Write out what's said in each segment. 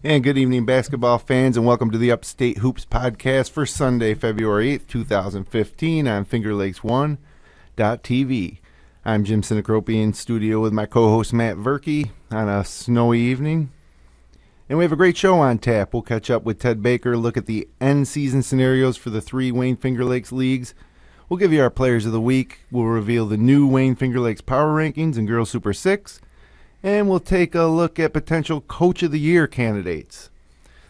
And good evening, basketball fans, and welcome to the Upstate Hoops podcast for Sunday, February 8th, 2015 on FingerLakes1.tv. I'm Jim Sinacropi in studio with my co-host Matt Verkey on a snowy evening. And we have a great show on tap. We'll catch up with Ted Baker, look at the end season scenarios for the three Wayne Finger Lakes leagues. We'll give you our players of the week. We'll reveal the new Wayne Finger Lakes power rankings and Girls Super 6. And we'll take a look at potential Coach of the Year candidates.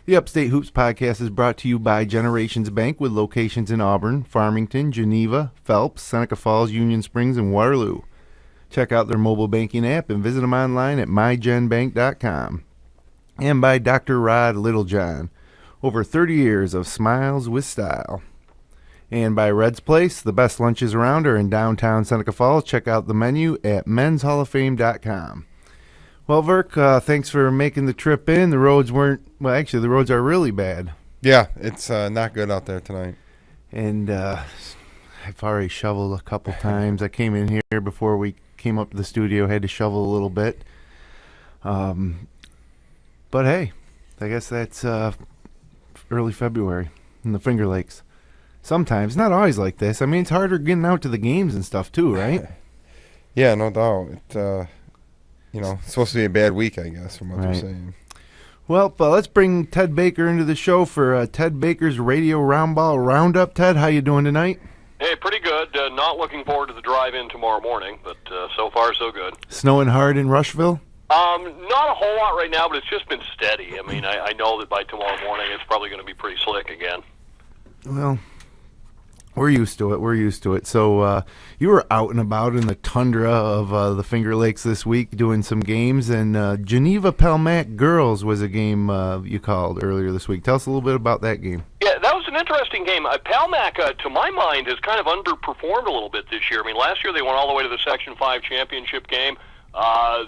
The Upstate Hoops podcast is brought to you by Generations Bank with locations in Auburn, Farmington, Geneva, Phelps, Seneca Falls, Union Springs, and Waterloo. Check out their mobile banking app and visit them online at mygenbank.com. And by Dr. Rod Littlejohn, over 30 years of smiles with style. And by Red's Place, the best lunches around are in downtown Seneca Falls. Check out the menu at men'shalloffame.com. Well, Verk, thanks for making the trip in. The roads weren't, well, actually, the roads are really bad. Yeah, it's not good out there tonight. And I've already shoveled a couple times. I came in here before we came up to the studio, had to shovel a little bit. But hey, I guess that's early February in the Finger Lakes. Sometimes, not always like this. I mean, it's harder getting out to the games and stuff too, right? Yeah, no doubt. It's supposed to be a bad week, I guess, from what they're saying. Well, let's bring Ted Baker into the show for Ted Baker's Radio Roundball Roundup. Ted, how you doing tonight? Hey, pretty good. Not looking forward to the drive-in tomorrow morning, but so far so good. Snowing hard in Rushville? Not a whole lot right now, but it's just been steady. I mean, I know that by tomorrow morning it's probably going to be pretty slick again. Well, we're used to it. So you were out and about in the tundra of the Finger Lakes this week doing some games, and Geneva Pelmac Girls was a game you called earlier this week. Tell us a little bit about that game. Yeah, that was an interesting game. Pelmac, to my mind, has kind of underperformed a little bit this year. I mean, last year they went all the way to the Section 5 championship game.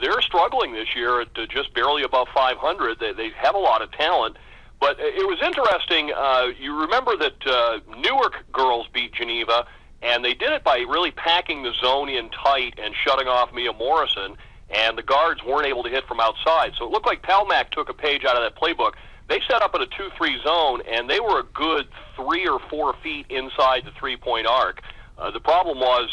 They're struggling this year at just barely above 500. They have a lot of talent. But it was interesting. You remember that Newark girls beat Geneva, and they did it by really packing the zone in tight and shutting off Mia Morrison, and the guards weren't able to hit from outside. So it looked like Pelmac took a page out of that playbook. They set up in a 2-3 zone, and they were a good 3 or 4 feet inside the three-point arc. The problem was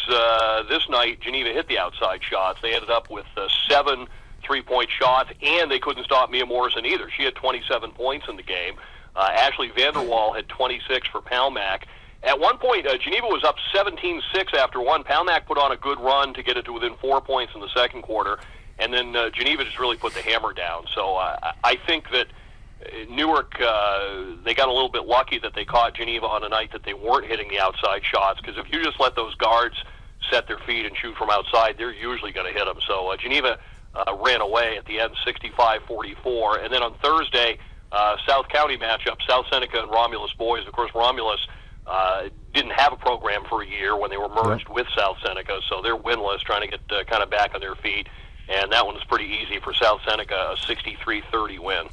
this night Geneva hit the outside shots. They ended up with 7 three-point shots, and they couldn't stop Mia Morrison either. She had 27 points in the game. Ashley Vanderwall had 26 for Pelmac. At one point, Geneva was up 17-6 after one. Pelmac put on a good run to get it to within 4 points in the second quarter, and then Geneva just really put the hammer down. So I think that Newark, they got a little bit lucky that they caught Geneva on a night that they weren't hitting the outside shots, because if you just let those guards set their feet and shoot from outside, they're usually going to hit them. So Geneva ran away at the end 65-44. And then on Thursday, South County matchup, South Seneca and Romulus boys. Of course, Romulus didn't have a program for a year when they were merged with South Seneca, so they're winless, trying to get kind of back on their feet. And that one was pretty easy for South Seneca, a 63-30 win.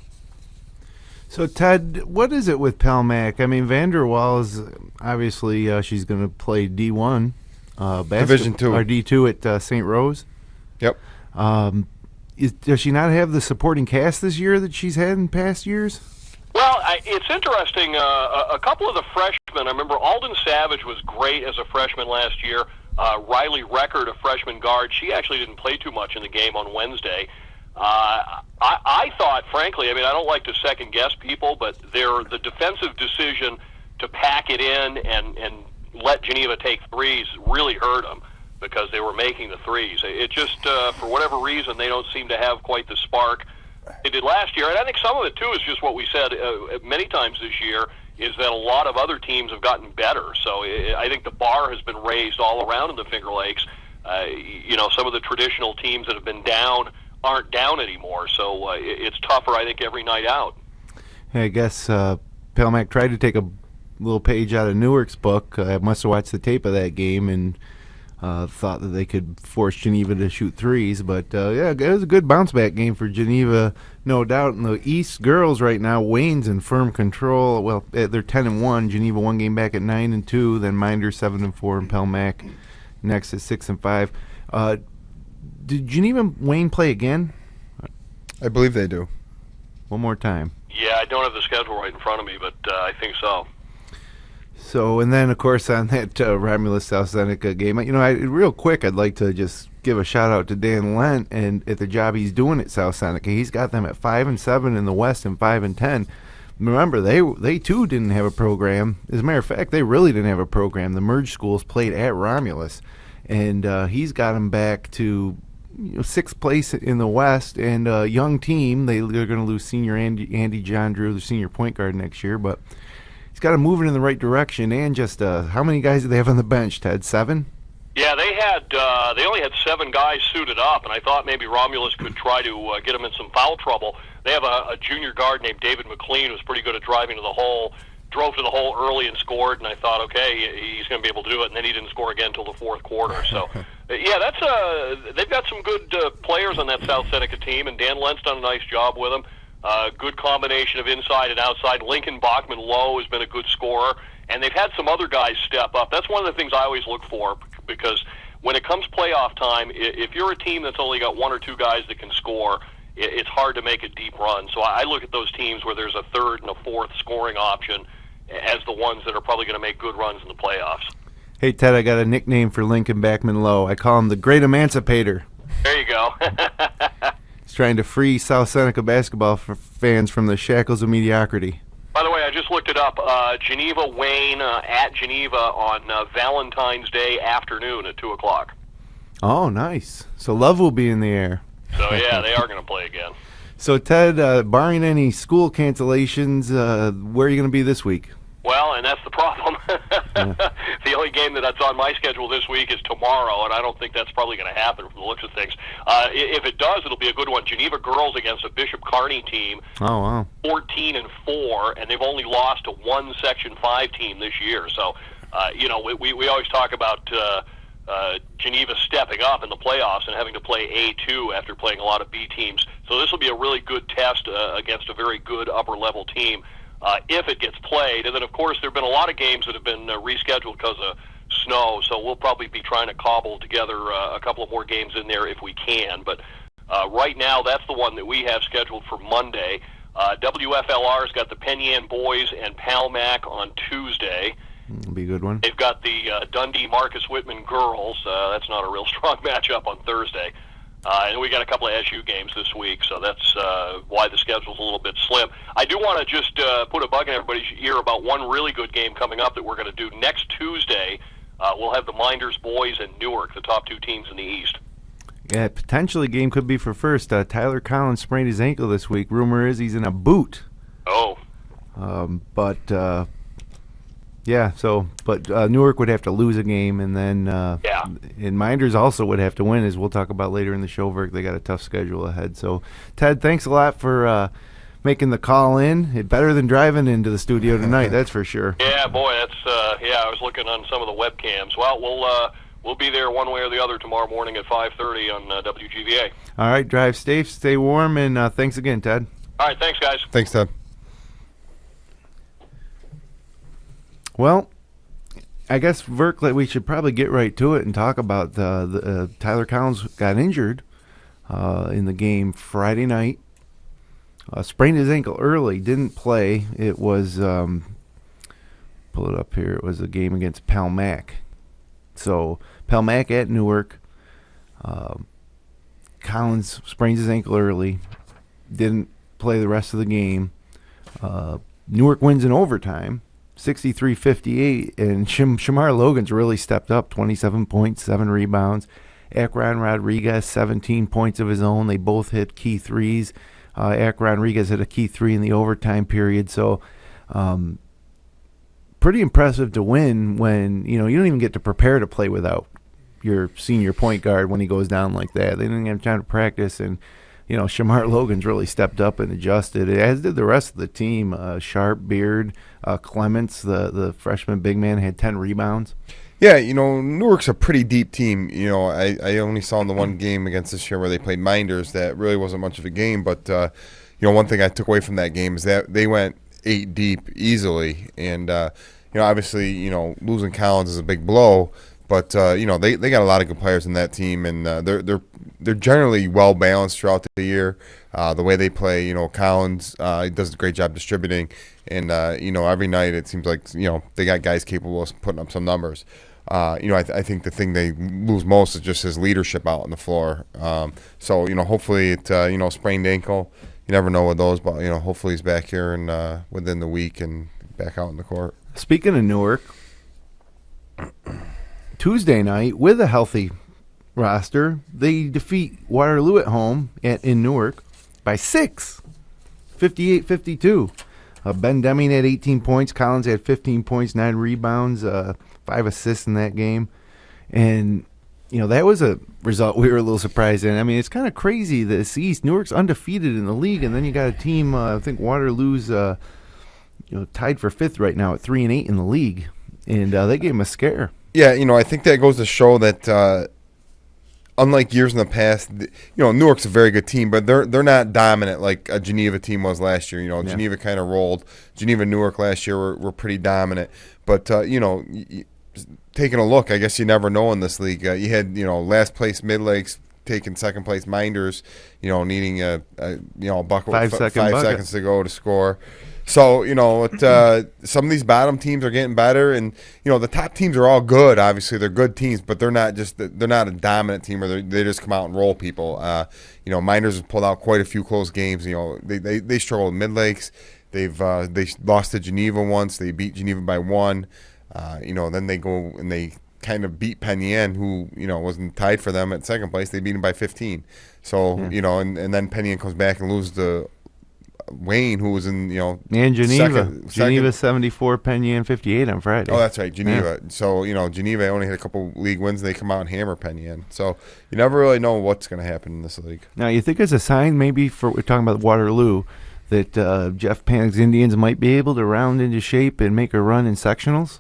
So, Ted, what is it with Pelmac? I mean, Vanderwall is obviously she's going to play D1, Division 2, or D2 at St. Rose. Yep. Does she not have the supporting cast this year that she's had in past years? Well, it's interesting. A couple of the freshmen, I remember Alden Savage was great as a freshman last year. Riley Record, a freshman guard, she actually didn't play too much in the game on Wednesday. I thought, frankly, I mean, I don't like to second-guess people, but the defensive decision to pack it in and let Geneva take threes really hurt them, because they were making the threes. It just, for whatever reason, they don't seem to have quite the spark they did last year. And I think some of it, too, is just what we said many times this year, is that a lot of other teams have gotten better. So I think the bar has been raised all around in the Finger Lakes. Some of the traditional teams that have been down aren't down anymore. So it's tougher, I think, every night out. I guess Pelmac tried to take a little page out of Newark's book. I must have watched the tape of that game and thought that they could force Geneva to shoot threes. But, it was a good bounce-back game for Geneva, no doubt. In the East girls right now, Wayne's in firm control. Well, they're 10-1. Geneva one game back at 9-2. Then Minder 7-4, and Pelmac next at 6-5. Did Geneva Wayne play again? I believe they do. one more time. Yeah, I don't have the schedule right in front of me, but I think so. So, and then, of course, on that Romulus-South Seneca game, real quick, I'd like to just give a shout-out to Dan Lent and at the job he's doing at South Seneca. He's got them at 5-7 in the West and 5-10. Remember, they too didn't have a program. As a matter of fact, they really didn't have a program. The merged schools played at Romulus, and he's got them back to sixth place in the West, and a young team. They're going to lose senior Andy John Drew, the senior point guard, next year, but he's got them moving in the right direction. And just how many guys do they have on the bench, Ted? 7? Yeah, they only had 7 guys suited up, and I thought maybe Romulus could try to get them in some foul trouble. They have a junior guard named David McLean who's pretty good at driving to the hole. Drove to the hole early and scored, and I thought, okay, he's going to be able to do it, and then he didn't score again until the fourth quarter. So, yeah, they've got some good players on that South Seneca team, and Dan Lent's done a nice job with them. Good combination of inside and outside. Lincoln Bachman-Lowe has been a good scorer, and they've had some other guys step up. That's one of the things I always look for, because when it comes playoff time, if you're a team that's only got 1 or 2 guys that can score, it's hard to make a deep run. So I look at those teams where there's a third and a fourth scoring option as the ones that are probably going to make good runs in the playoffs. Hey, Ted, I got a nickname for Lincoln Bachman-Lowe. I call him the Great Emancipator. There you go. He's trying to free South Seneca basketball fans from the shackles of mediocrity. By the way, I just looked it up. Geneva Wayne at Geneva on Valentine's Day afternoon at 2 o'clock. Oh, nice. So Love will be in the air. So, yeah, they are going to play again. So, Ted, barring any school cancellations, where are you going to be this week? Well, and that's the problem. The only game that's on my schedule this week is tomorrow, and I don't think that's probably going to happen from the looks of things. If it does, it'll be a good one. Geneva girls against a Bishop Kearney team. Oh, wow. 14-4, and they've only lost to one Section 5 team this year. So, we always talk about Geneva stepping up in the playoffs and having to play A2 after playing a lot of B teams. So this will be a really good test against a very good upper-level team if it gets played. And then, of course, there have been a lot of games that have been rescheduled because of snow, so we'll probably be trying to cobble together a couple of more games in there if we can. But right now, that's the one that we have scheduled for Monday. WFLR's got the Penn Yan boys and Palmac on Tuesday. It'll be a good one. They've got the Dundee Marcus Whitman girls. That's not a real strong matchup on Thursday. And we got a couple of SU games this week, so that's why the schedule's a little bit slim. I do want to just put a bug in everybody's ear about one really good game coming up that we're going to do next Tuesday. We'll have the Minders boys and Newark, the top 2 teams in the East. Yeah, potentially game could be for first. Tyler Collins sprained his ankle this week. Rumor is he's in a boot. Oh. But Newark would have to lose a game, and then and Minders also would have to win, as we'll talk about later in the show. They got a tough schedule ahead. So, Ted, thanks a lot for making the call in. It's better than driving into the studio tonight, that's for sure. Yeah, boy, that's I was looking on some of the webcams. Well, we'll be there one way or the other tomorrow morning at 5:30 on WGVA. All right, drive safe, stay warm, and thanks again, Ted. All right, thanks, guys. Thanks, Ted. Well, I guess, Verk, we should probably get right to it and talk about the Tyler Collins got injured in the game Friday night. Sprained his ankle early, didn't play. It was, pull it up here, it was a game against Palmac. So, Palmac at Newark. Collins sprains his ankle early, didn't play the rest of the game. Newark wins in overtime. 63-58, and Shamar Logan's really stepped up, 27 points, 7 rebounds. Akron Rodriguez, 17 points of his own. They both hit key threes. Akron Rodriguez hit a key 3 in the overtime period. So pretty impressive to win when, you don't even get to prepare to play without your senior point guard when he goes down like that. They didn't have time to practice, and Shamar Logan's really stepped up and adjusted, as did the rest of the team. Sharp, Beard, Clements, the freshman big man, had 10 rebounds. Yeah, Newark's a pretty deep team. I only saw in the one game against this year where they played Minders that really wasn't much of a game. But, one thing I took away from that game is that they went 8 deep easily. And, obviously, losing Collins is a big blow. But they got a lot of good players in that team, and they're generally well balanced throughout the year. The way they play, Collins he does a great job distributing, and every night it seems like they got guys capable of putting up some numbers. I think the thing they lose most is just his leadership out on the floor. So hopefully it sprained ankle. You never know with those, but hopefully he's back here and within the week and back out in the court. Speaking of Newark, Tuesday night with a healthy roster, they defeat Waterloo at home in Newark by 6, 58-52. Ben Deming had 18 points. Collins had 15 points, 9 rebounds, 5 assists in that game. And, that was a result we were a little surprised in. I mean, it's kind of crazy this East. Newark's undefeated in the league, and then you got a team, I think Waterloo's tied for 5th right now at 3-8 in the league. And they gave him a scare. Yeah, I think that goes to show that unlike years in the past, Newark's a very good team, but they're not dominant like a Geneva team was last year. Geneva kind of rolled. Geneva and Newark last year were pretty dominant. But, taking a look, I guess you never know in this league. You had, last place Mid-Lakes taking second place Minders, needing a bucket with 5 seconds to go to score. So, some of these bottom teams are getting better, and, the top teams are all good. Obviously, they're good teams, but they're not a dominant team where they just come out and roll people. Minders have pulled out quite a few close games. They struggle with Mid-Lakes. They lost to Geneva once. They beat Geneva by 1. Then they go and they kind of beat Penn Yan, who, wasn't tied for them at second place. They beat him by 15. So, and then Penn Yan comes back and loses to Wayne, who was in, and Geneva. Geneva second. 74, Penn Yan 58 on Friday. Oh, that's right, Geneva. Yeah. So, Geneva only had a couple league wins. They come out and hammer Penn Yan. So, you never really know what's going to happen in this league. Now, you think it's a sign maybe we're talking about Waterloo, that Jeff Panik's Indians might be able to round into shape and make a run in sectionals?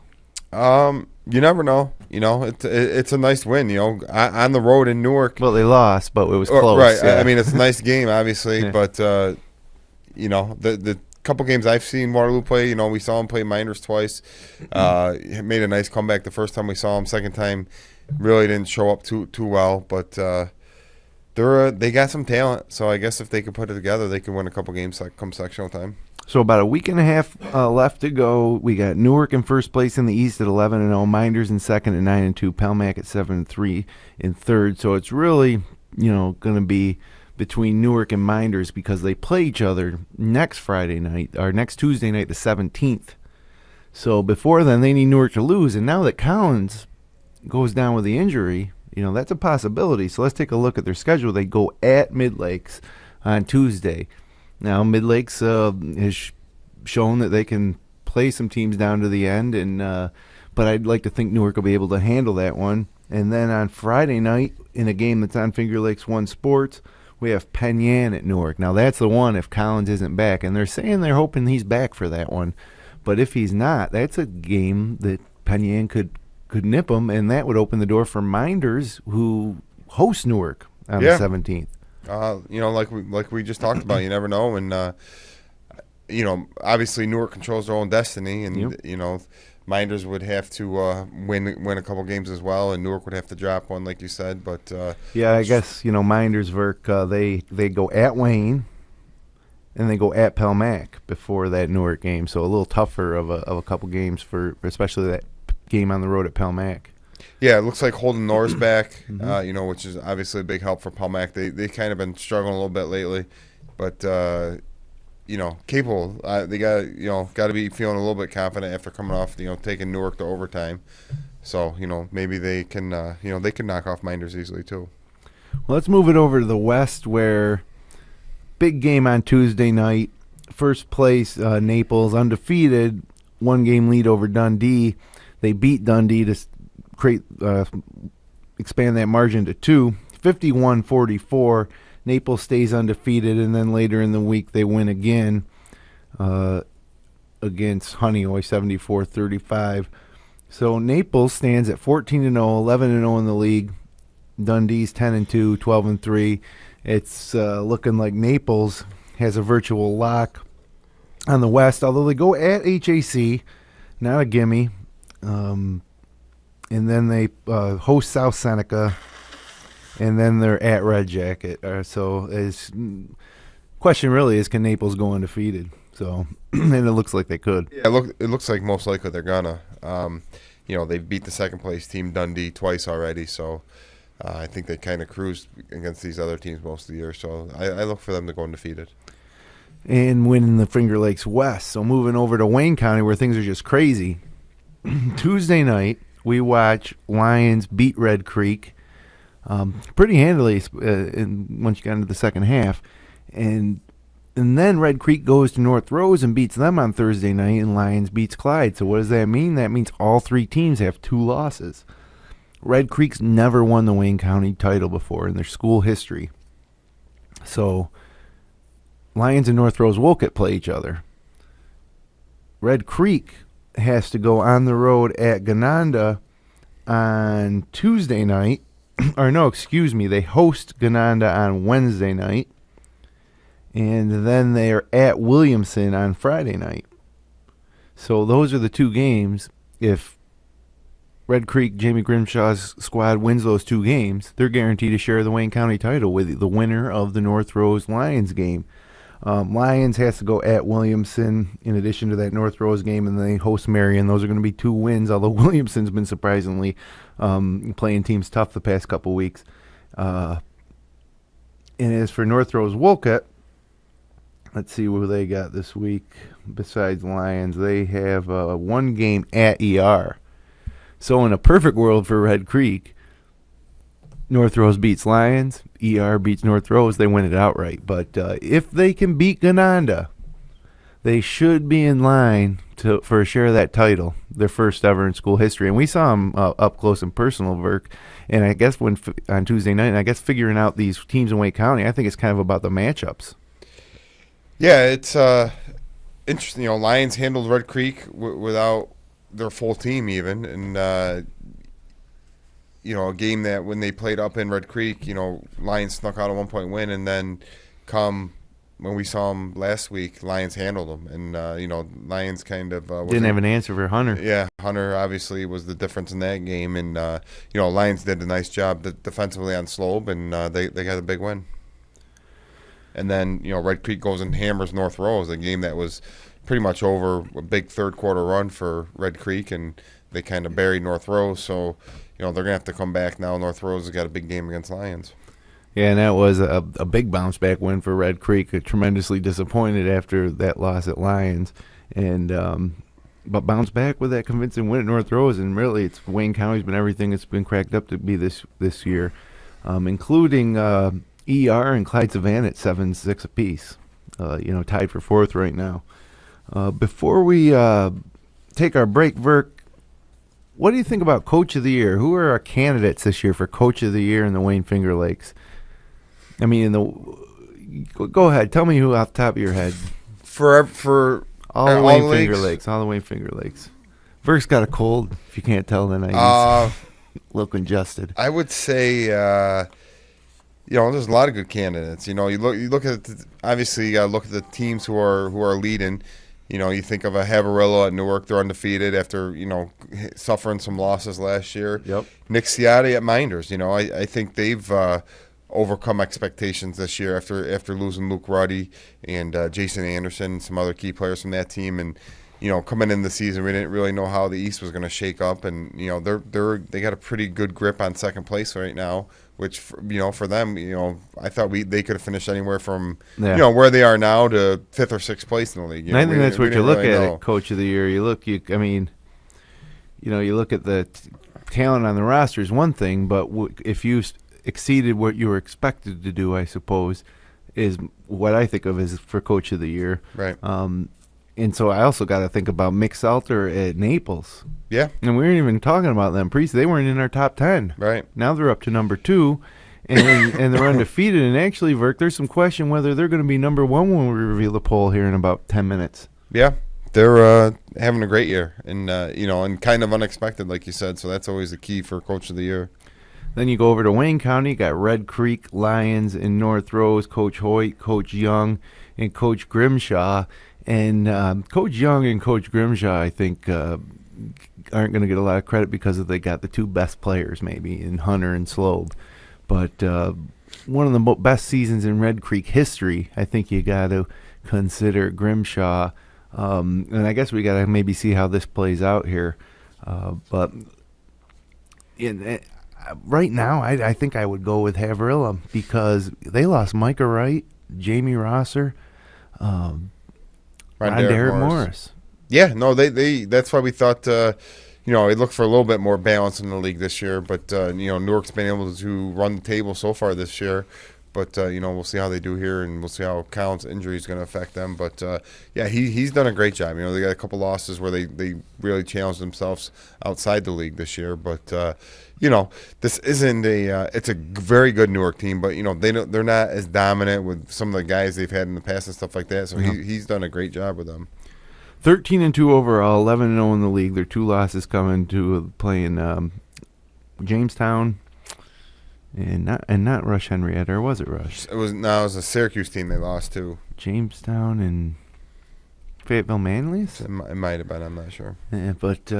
You never know. It's a nice win, on the road in Newark. Well, they lost, but it was close. Right. Yeah. I mean, it's a nice game, obviously, yeah. But, the couple games I've seen Waterloo play, we saw him play Minders twice. Made a nice comeback the first time we saw him. Second time, really didn't show up too well, but they got some talent. So I guess if they could put it together, they could win a couple games come sectional time. So about a week and a half left to go. We got Newark in first place in the East at 11-0, Minders in second at 9-2, Pelmac at 7-3 in third. So it's really, going to be between Newark and Minders because they play each other next Friday night, or next Tuesday night, the 17th. So before then, they need Newark to lose. And now that Collins goes down with the injury, that's a possibility. So let's take a look at their schedule. They go at Mid-Lakes on Tuesday. Now, Mid-Lakes has shown that they can play some teams down to the end, but I'd like to think Newark will be able to handle that one. And then on Friday night, in a game that's on Finger Lakes One Sports, we have Penn Yan at Newark. Now, that's the one if Collins isn't back, and they're saying they're hoping he's back for that one. But if he's not, that's a game that Penn Yan could nip him, and that would open the door for Minders, who host Newark on the 17th. Like we just talked about, you never know, and obviously Newark controls their own destiny, and Minders would have to win a couple games as well, and Newark would have to drop one, like you said. But I guess Minders they go at Wayne, and they go at Pelmac before that Newark game, so a little tougher of a couple games for especially that game on the road at Pelmac. Yeah, it looks like Holden Norris back, which is obviously a big help for Pelmac. They kind of been struggling a little bit lately, but capable. They got to be feeling a little bit confident after coming off taking Newark to overtime. So maybe they can they can knock off Minders easily too. Well, let's move it over to the West, where big game on Tuesday night. First place Naples, undefeated, 1-game lead over Dundee. They beat Dundee to expand that margin to 2, 51-44. Naples stays undefeated, and then later in the week they win again against Honeoye, 74-35. So Naples stands at 14-0, 11-0 in the league. Dundee's 10-2, 12-3. It's looking like Naples has a virtual lock on the West, although they go at HAC, not a gimme. and then they host South Seneca, and then they're at Red Jacket. Question really is, can Naples go undefeated? So, and it looks like they could. Yeah, it looks like most likely they're gonna. They've beat the second place team Dundee twice already, so I think they kind of cruised against these other teams most of the year. So I look for them to go undefeated. And winning the Finger Lakes West. So moving over to Wayne County, where things are just crazy. Tuesday night, we watch Lions beat Red Creek pretty handily once you got into the second half. And then Red Creek goes to North Rose and beats them on Thursday night, and Lions beats Clyde. So what does that mean? That means all three teams have 2 losses. Red Creek's never won the Wayne County title before in their school history. So Lions and North Rose Wolcott play each other. Red Creek has to go on the road at Gananda on Tuesday night. They host Gananda on Wednesday night. And then they are at Williamson on Friday night. So those are the 2 games. If Red Creek, Jamie Grimshaw's squad wins those 2 games, they're guaranteed to share the Wayne County title with the winner of the North Rose Lions game. Lions has to go at Williamson in addition to that North Rose game, and they host Marion. Those are going to be 2 wins, although Williamson's been surprisingly playing teams tough the past couple weeks. And as for North Rose Wolcott, let's see who they got this week besides Lions. They have 1 game at ER. So in a perfect world for Red Creek, North Rose beats Lions, ER beats North Rose, they win it outright. But if they can beat Gananda, they should be in line for a share of that title, their first ever in school history. And we saw them up close and personal, Verk. And I guess on Tuesday night, and I guess figuring out these teams in Wayne County, I think it's kind of about the matchups. Yeah, it's interesting. Lions handled Red Creek without their full team even, and a game that when they played up in Red Creek, Lions snuck out a 1-point win, and then when we saw them last week, Lions handled them, and Lions kind of didn't have an answer for Hunter. Yeah, Hunter obviously was the difference in that game, and Lions did a nice job defensively on Slobe, and they got a big win. And then, Red Creek goes and hammers North Rose, a game that was pretty much over, a big third-quarter run for Red Creek, and they kind of buried North Rose. So, they're going to have to come back now. North Rose has got a big game against Lions. Yeah, and that was a big bounce-back win for Red Creek. Tremendously disappointed after that loss at Lions. And but bounced back with that convincing win at North Rose. And really, Wayne County's been everything it's been cracked up to be this year, including ER and Clyde Savannah at 7-6 apiece, tied for 4th right now. Before we take our break, Verk, what do you think about Coach of the Year? Who are our candidates this year for Coach of the Year in the Wayne Finger Lakes? I mean, go ahead, tell me who off the top of your head. For all the Wayne Finger Lakes, all the Wayne Finger Lakes. Verk's got a cold. If you can't tell, then he's a little congested. I would say. There's a lot of good candidates. You look at obviously you got to look at the teams who are leading. You think of a Haverillo at Newark; they're undefeated after suffering some losses last year. Yep. Nick Ciotti at Minders. I think they've overcome expectations this year after losing Luke Ruddy and Jason Anderson, and some other key players from that team. And coming in the season, we didn't really know how the East was going to shake up, and they got a pretty good grip on second place right now. Which for them, I thought they could have finished anywhere from where they are now to 5th or 6th place in the league. And I think that's what you look at Coach of the Year. You look at the talent on the roster is one thing, but if you exceeded what you were expected to do, I suppose, is what I think of as for Coach of the Year. Right. And so I also got to think about Mick Salter at Naples. Yeah. And we weren't even talking about them. They weren't in our top 10. Right. Now they're up to number 2, and they're undefeated. And actually, Verk, there's some question whether they're going to be number 1 when we reveal the poll here in about 10 minutes. Yeah. They're having a great year, and and kind of unexpected, like you said. So that's always the key for Coach of the Year. Then you go over to Wayne County, you got Red Creek, Lions, and North Rose, Coach Hoyt, Coach Young, and Coach Grimshaw. And Coach Young and Coach Grimshaw, I think, aren't going to get a lot of credit because they got the two best players maybe in Hunter and Slobe. But one of the best seasons in Red Creek history, I think you got to consider Grimshaw. And I guess we got to maybe see how this plays out here. But right now, I think I would go with Haverilla because they lost Micah Wright, Jamie Rosser, Ron Derrick Morris. Yeah, no, they that's why we thought, we looked for a little bit more balance in the league this year. But, Newark's been able to run the table so far this year. But, we'll see how they do here, and we'll see how Collins' injury is going to affect them. But, he's done a great job. They got a couple losses where they really challenged themselves outside the league this year. But, this isn't it's a very good Newark team. But, they're not as dominant with some of the guys they've had in the past and stuff like that. So he's done a great job with them. 13-2 overall, 11-0 in the league. Their two losses coming to playing Jamestown. And not Rush Henrietta, or was it Rush? It was a Syracuse team they lost to. Jamestown and Fayetteville Manleys? It might have been, I'm not sure. Yeah, but,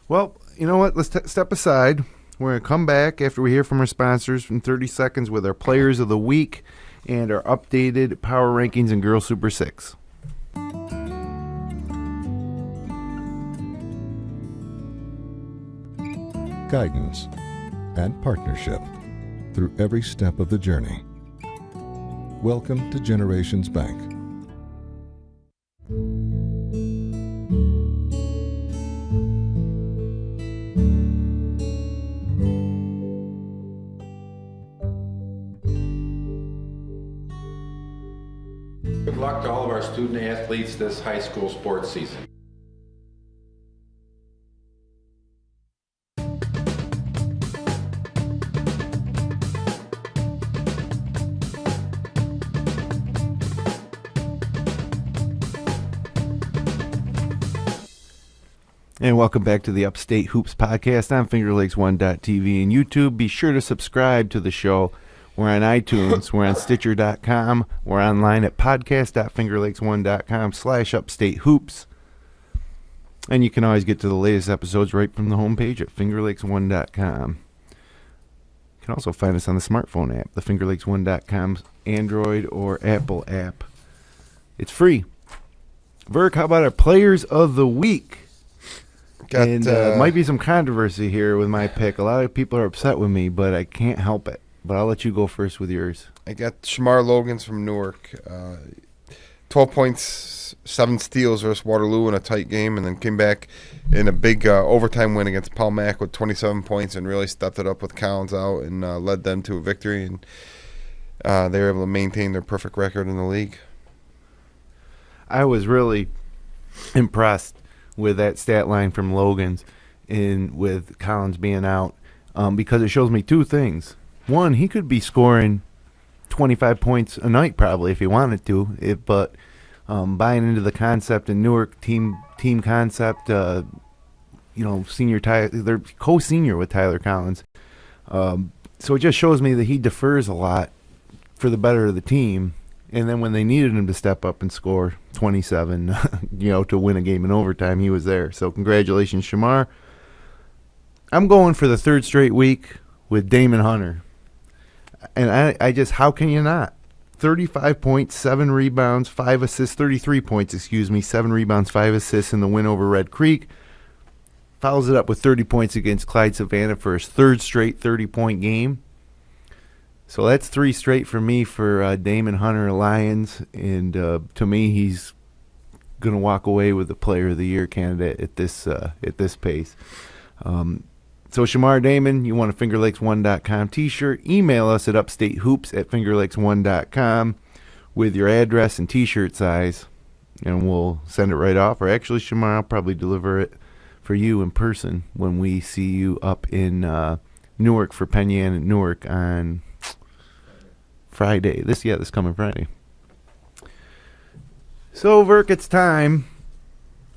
well, you know what? Let's step aside. We're going to come back after we hear from our sponsors in 30 seconds with our Players of the Week and our updated power rankings in Girls Super 6. Guidance and partnership through every step of the journey. Welcome to Generations Bank. Good luck to all of our student athletes this high school sports season. And welcome back to the Upstate Hoops Podcast on FingerLakes1.tv and YouTube. Be sure to subscribe to the show. We're on iTunes. We're on Stitcher.com. We're online at podcast.fingerlakes1.com/upstatehoops. And you can always get to the latest episodes right from the homepage at fingerlakes1.com. You can also find us on the smartphone app, the fingerlakes1.com Android or Apple app. It's free. Verk, how about our Players of the Week? Might be some controversy here with my pick. A lot of people are upset with me, but I can't help it. But I'll let you go first with yours. I got Shamar Logans from Newark. 12 points, 7 steals versus Waterloo in a tight game, and then came back in a big overtime win against Paul Mac with 27 points and really stepped it up with Collins out and led them to a victory. And they were able to maintain their perfect record in the league. I was really impressed with that stat line from Logan's and with Collins being out because it shows me two things. One, he could be scoring 25 points a night probably if he wanted to, but buying into the concept in Newark team concept, senior they're co-senior with Tyler Collins. So it just shows me that he defers a lot for the better of the team. And then when they needed him to step up and score 27, to win a game in overtime, he was there. So congratulations, Shamar. I'm going for the third straight week with Damon Hunter. And I just, how can you not? 35 points, 7 rebounds, 5 assists, 33 points, 7 rebounds, 5 assists in the win over Red Creek. Follows it up with 30 points against Clyde Savannah for his third straight 30-point game. So that's 3 straight for me for Damon Hunter Lions, and to me, he's going to walk away with the Player of the Year candidate at this pace. So Shamar Damon, you want a FingerLakes1.com T-shirt? Email us at upstatehoops@fingerlakes1.com with your address and T-shirt size, and we'll send it right off. Or actually, Shamar, I'll probably deliver it for you in person when we see you up in Newark for Penn Yan and Newark on Friday. This coming Friday. So, Verk, it's time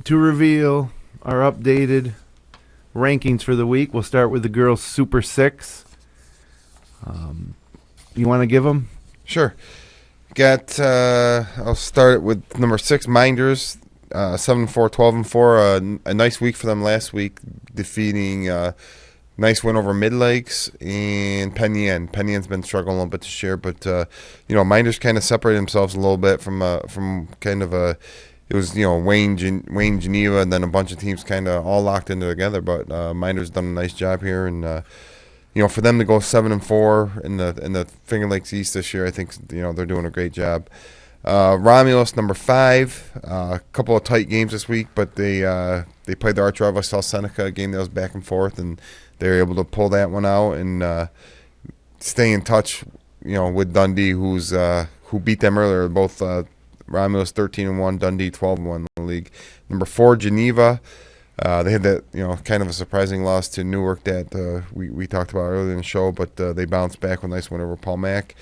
to reveal our updated rankings for the week. We'll start with the girls' Super 6. You want to give them? Sure. I'll start with number 6, Minders. 7-4, 12-4. A nice week for them last week, defeating nice win over Mid Lakes and Penn Yan. Penn Yan's been struggling a little bit this year, but Minders kind of separated themselves a little bit from kind of a. It was Wayne, Geneva, and then a bunch of teams kind of all locked into together. But Minders done a nice job here, and for them to go 7-4 in the Finger Lakes East this year, I think they're doing a great job. Romulus number 5, a couple of tight games this week, but they played the arch rival South Seneca, a game that was back and forth, and they were able to pull that one out and stay in touch, with Dundee, who beat them earlier. Both Romulus 13-1, Dundee 12-1 in the league. Number 4, Geneva. They had that kind of a surprising loss to Newark that we talked about earlier in the show, but they bounced back with a nice win over Paul Mac.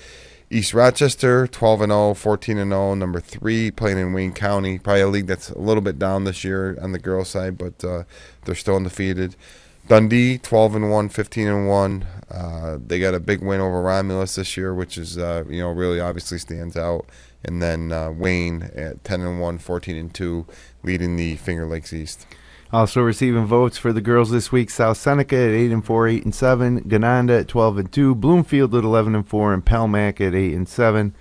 East Rochester 12-0, 14-0. Number 3, playing in Wayne County, probably a league that's a little bit down this year on the girls' side, but they're still undefeated. Dundee 12-1, 15-1. They got a big win over Romulus this year, which is really obviously stands out. And then Wayne at 10-1, 14-2, leading the Finger Lakes East. Also receiving votes for the girls this week: South Seneca at 8-4, 8-7, Gananda at 12-2, Bloomfield at 11-4, and Pelmac at 8-7.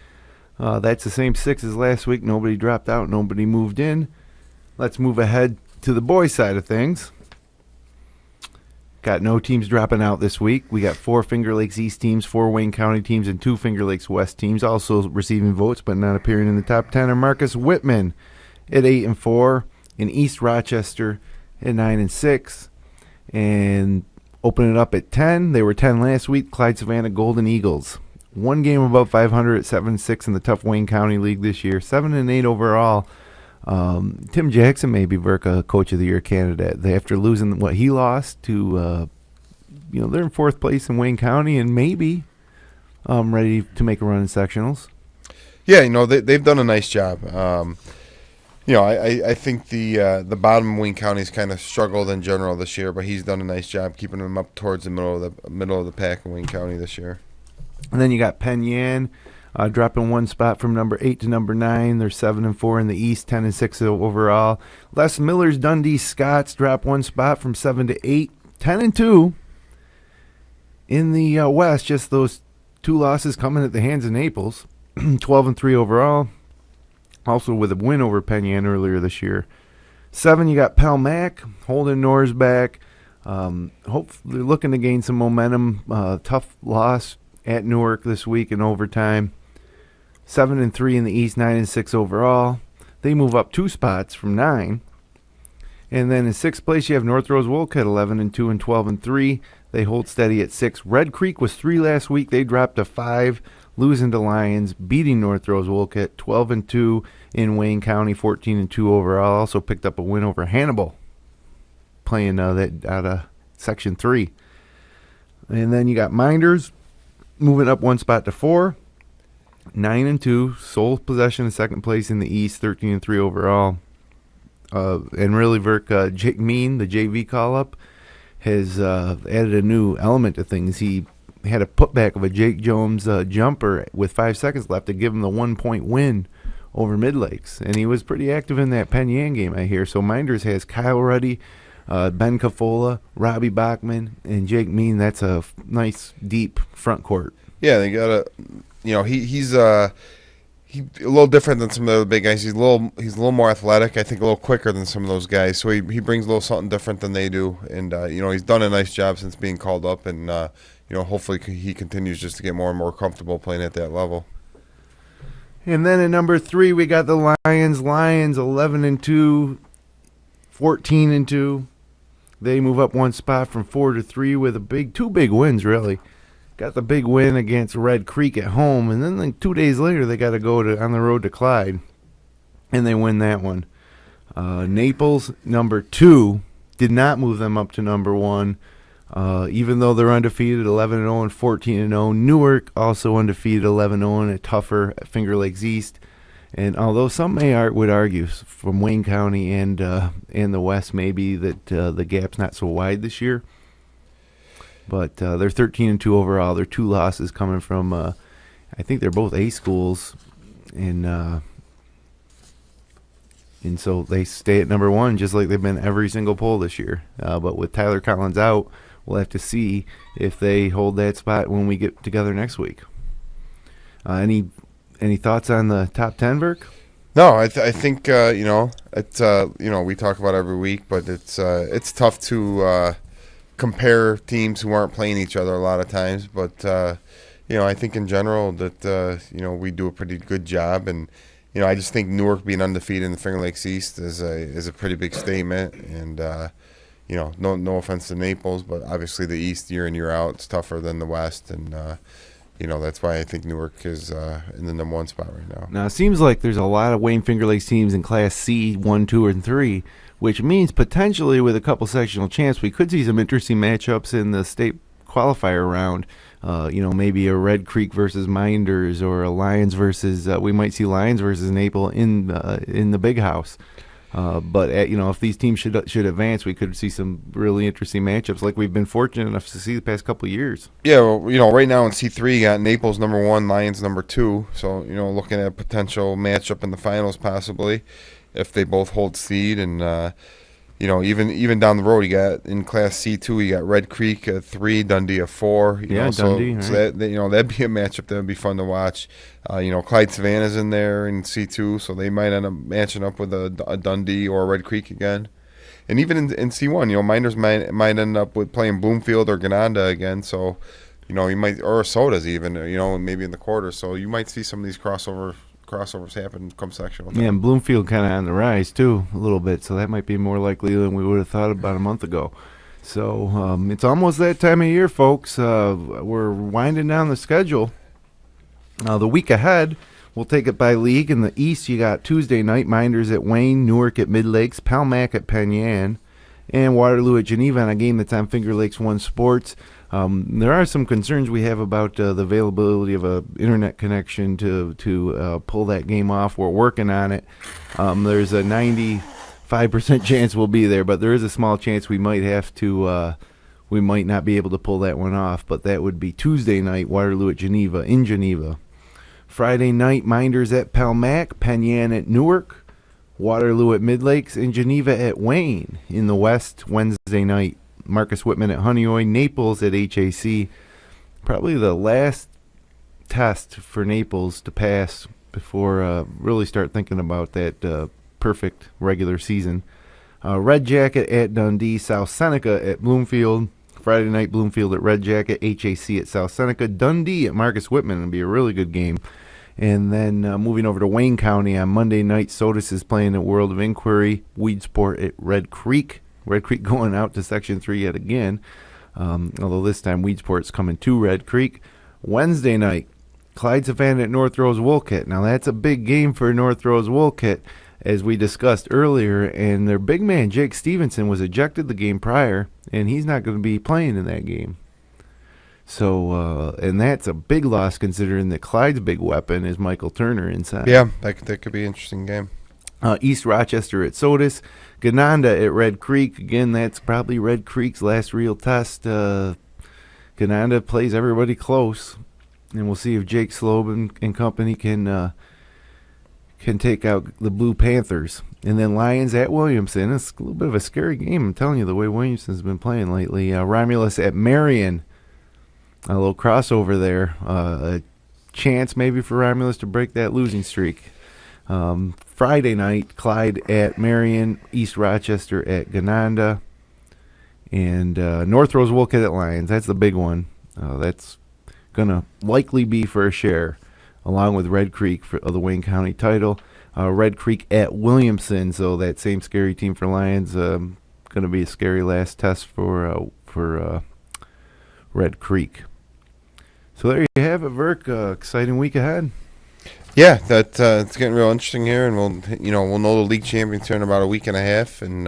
That's the same 6 as last week. Nobody dropped out. Nobody moved in. Let's move ahead to the boys' side of things. Got no teams dropping out this week. We got 4 Finger Lakes East teams, 4 Wayne County teams, and 2 Finger Lakes West teams. Also receiving votes but not appearing in the top 10 are Marcus Whitman at 8-4, and East Rochester at 9-6. And opening it up at 10, they were 10 last week, Clyde Savannah Golden Eagles. 1 game above 500 at 7-6 in the tough Wayne County League this year. 7-8 overall. Tim Jackson may be Verka Coach of the Year candidate. After losing what he lost to, they're in 4th place in Wayne County and maybe ready to make a run in sectionals. Yeah, they've done a nice job. I think the bottom of Wayne County's kind of struggled in general this year, but he's done a nice job keeping them up towards the middle of the pack in Wayne County this year. And then you got Penn Yan. Dropping 1 spot from number 8 to number 9. They're 7-4 in the East, 10-6 overall. Les Miller's Dundee Scots drop 1 spot from 7 to 8, 10-2 in the West. Just those 2 losses coming at the hands of Naples, 12-3 overall. Also with a win over Penn Yan earlier this year. 7, you got Pelmac holding Norsback. Hopefully they're looking to gain some momentum. Tough loss at Newark this week in overtime. 7-3 in the East, 9-6 overall. They move up 2 spots from 9. And then in 6th place, you have North Rose Wolcott, 11-2 and 12-3. They hold steady at 6. Red Creek was 3 last week. They dropped to 5, losing to Lions, beating North Rose Wolcott, 12-2 in Wayne County, 14-2 overall. Also picked up a win over Hannibal, playing that out of Section 3. And then you got Minders moving up 1 spot to 4. 9-2, sole possession in 2nd place in the East, 13-3 overall. And really, Jake Mean, the JV call-up, has added a new element to things. He had a putback of a Jake Jones jumper with 5 seconds left to give him the 1-point win over Mid Lakes. And he was pretty active in that Penn Yan game, I hear. So Minders has Kyle Ruddy, Ben Cafola, Robbie Bachman, and Jake Mean. That's a nice, deep front court. Yeah, they got a... he's a little different than some of the other big guys. He's a little more athletic. I think a little quicker than some of those guys. So he brings a little something different than they do. And he's done a nice job since being called up. And hopefully he continues just to get more and more comfortable playing at that level. And then at number 3, we got the Lions. Lions 11-2, 14-2. They move up 1 spot from 4 to 3 with 2 big wins, really. Got the big win against Red Creek at home, and then 2 days later they got to go on the road to Clyde, and they win that one. Naples, number 2, did not move them up to number 1, even though they're undefeated, 11-0 and 14-0. Newark also undefeated, 11-0 and a tougher at Finger Lakes East. And although some would argue from Wayne County and the West maybe that the gap's not so wide this year. But they're 13-2 overall. Their 2 losses coming from, I think they're both A schools in And so they stay at number 1 just like they've been every single poll this year. But with Tyler Collins out, we'll have to see if they hold that spot when we get together next week. Any thoughts on the top 10, Verk? No, I think it's we talk about it every week, but it's tough to compare teams who aren't playing each other a lot of times. But I think in general that we do a pretty good job, and I just think Newark being undefeated in the Finger Lakes East is a pretty big statement. And no offense to Naples, but obviously the East year in year out is tougher than the West, and that's why I think Newark is in the number 1 spot right now. Now, it seems like there's a lot of Wayne Finger Lakes teams in Class C, 1, 2, and 3, which means potentially with a couple sectional champs, we could see some interesting matchups in the state qualifier round. Maybe a Red Creek versus Minders, or a Lions versus we might see Lions versus Naples in the Big House. But if these teams should advance, we could see some really interesting matchups, like we've been fortunate enough to see the past couple of years. Yeah, well, right now in C3, you got Naples number 1, Lions number 2. So looking at a potential matchup in the finals possibly, if they both hold seed, and even down the road, you got in Class C2, you got Red Creek at 3, Dundee at 4. Dundee. Right. So that'd be a matchup that would be fun to watch. Clyde Savannah's in there in C2, so they might end up matching up with a Dundee or a Red Creek again. And even in C1, Minders might end up with playing Bloomfield or Gananda again. So, you might, or Sodas even, maybe in the quarters. So you might see some of these crossovers happen come sectional. Yeah, and Bloomfield kind of on the rise too a little bit, so that might be more likely than we would have thought about a month ago. So it's almost that time of year, folks. We're winding down the schedule. The week ahead, we'll take it by league. In the East, you got Tuesday night, Minders at Wayne, Newark at Mid-Lakes, Palmac at Penn Yan, and Waterloo at Geneva on a game that's on Finger Lakes 1 Sports. There are some concerns we have about the availability of a internet connection to pull that game off. We're working on it. There's a 95% chance we'll be there, but there is a small chance we might have to. We might not be able to pull that one off. But that would be Tuesday night, Waterloo at Geneva in Geneva. Friday night, Minders at Palmac, Penn Yan at Newark, Waterloo at Mid-Lakes, and Geneva at Wayne. In the West, Wednesday night, Marcus Whitman at Honeoye, Naples at HAC. Probably the last test for Naples to pass before really start thinking about that perfect regular season. Red Jacket at Dundee, South Seneca at Bloomfield. Friday night, Bloomfield at Red Jacket, HAC at South Seneca, Dundee at Marcus Whitman. It'll be a really good game. And then moving over to Wayne County on Monday night, Sodas is playing at World of Inquiry, Weedsport at Red Creek. Red Creek going out to Section 3 yet again, although this time Weedsport's coming to Red Creek. Wednesday night, Clyde Savannah at North Rose Wolcott. Now that's a big game for North Rose Wolcott, as we discussed earlier, and their big man, Jake Stevenson, was ejected the game prior, and he's not going to be playing in that game. So, and that's a big loss considering that Clyde's big weapon is Michael Turner inside. Yeah, that could be an interesting game. East Rochester at Sodas, Gananda at Red Creek. Again, that's probably Red Creek's last real test. Gananda plays everybody close, and we'll see if Jake Slobe and company can take out the Blue Panthers. And then Lions at Williamson. It's a little bit of a scary game, I'm telling you, the way Williamson's been playing lately. Romulus at Marion. A little crossover there. A chance maybe for Romulus to break that losing streak. Friday night, Clyde at Marion, East Rochester at Gananda, and North Rose Wolcott at Lions. That's the big one. That's going to likely be for a share, along with Red Creek for the Wayne County title. Red Creek at Williamson, so that same scary team for Lions. Going to be a scary last test for Red Creek. So there you have it, Verk. Exciting week ahead. Yeah, that it's getting real interesting here, and we'll know the league champions here in about a week and a half, and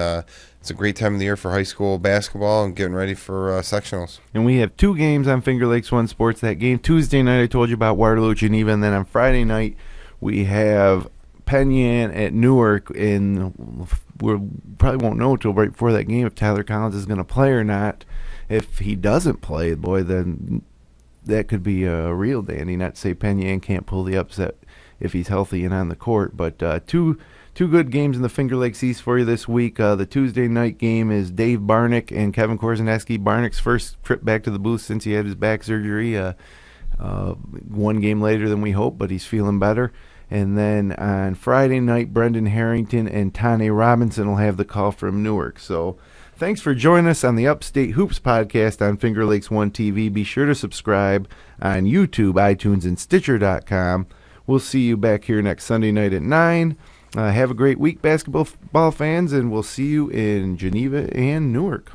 it's a great time of the year for high school basketball and getting ready for sectionals. And we have 2 games on Finger Lakes 1 Sports that game. Tuesday night, I told you about Waterloo, Geneva, and then on Friday night, we have Penn Yan at Newark, and we probably won't know until right before that game if Tyler Collins is going to play or not. If he doesn't play, boy, then that could be a real dandy. Not to say Penn Yan can't pull the upset if he's healthy and on the court, but two Two good games in the Finger Lakes East for you this week. The Tuesday night game is Dave Barnick and Kevin Korzaneski. Barnick's first trip back to the booth since he had his back surgery. One game later than we hoped, but he's feeling better. And then on Friday night, Brendan Harrington and Tane Robinson will have the call from Newark. So thanks for joining us on the Upstate Hoops podcast on Finger Lakes One TV. Be sure to subscribe on YouTube, iTunes, and Stitcher.com. We'll see you back here next Sunday night at 9. Have a great week, basketball fans, and we'll see you in Geneva and Newark.